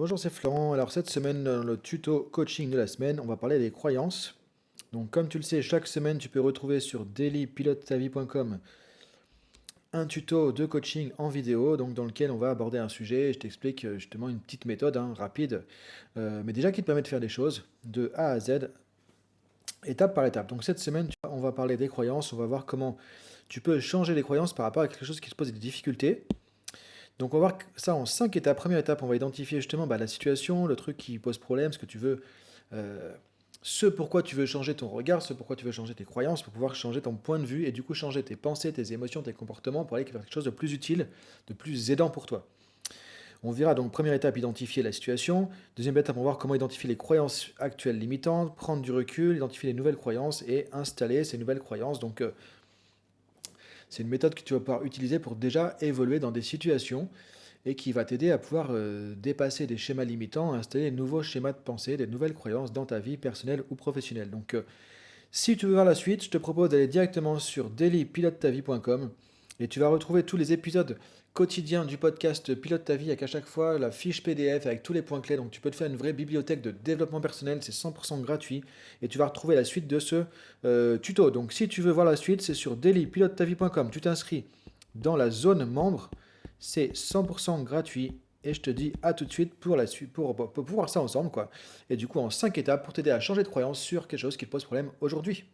Bonjour, c'est Florent. Alors cette semaine, dans le tuto coaching de la semaine, on va parler des croyances. Donc comme tu le sais, chaque semaine, tu peux retrouver sur dailypilotetavie.com un tuto de coaching en vidéo, donc dans lequel on va aborder un sujet et je t'explique justement une petite méthode rapide, mais déjà qui te permet de faire des choses de A à Z, étape par étape. Donc cette semaine, on va parler des croyances, on va voir comment tu peux changer les croyances par rapport à quelque chose qui te pose des difficultés. Donc on va voir ça en 5 étapes. Première étape, on va identifier justement la situation, le truc qui pose problème, ce que tu veux, euh, ce pourquoi tu veux changer ton regard, ce pourquoi tu veux changer tes croyances, pour pouvoir changer ton point de vue et du coup changer tes pensées, tes émotions, tes comportements pour aller vers quelque chose de plus utile, de plus aidant pour toi. On verra donc première étape, identifier la situation. Deuxième étape, on va voir comment identifier les croyances actuelles limitantes, prendre du recul, identifier les nouvelles croyances et installer ces nouvelles croyances. Donc c'est une méthode que tu vas pouvoir utiliser pour déjà évoluer dans des situations et qui va t'aider à pouvoir dépasser des schémas limitants, installer de nouveaux schémas de pensée, des nouvelles croyances dans ta vie personnelle ou professionnelle. Donc, si tu veux voir la suite, je te propose d'aller directement sur dailypilotetavie.com et tu vas retrouver tous les épisodes quotidiens du podcast Pilote ta vie avec à chaque fois la fiche PDF avec tous les points clés. Donc, tu peux te faire une vraie bibliothèque de développement personnel, c'est 100% gratuit et tu vas retrouver la suite de ce tuto. Donc, si tu veux voir la suite, c'est sur dailypilotetavie.com. Tu t'inscris dans la zone membre, c'est 100% gratuit et je te dis à tout de suite pour la suite, pour voir ça ensemble, quoi. Et du coup, en 5 étapes pour t'aider à changer de croyance sur quelque chose qui te pose problème aujourd'hui.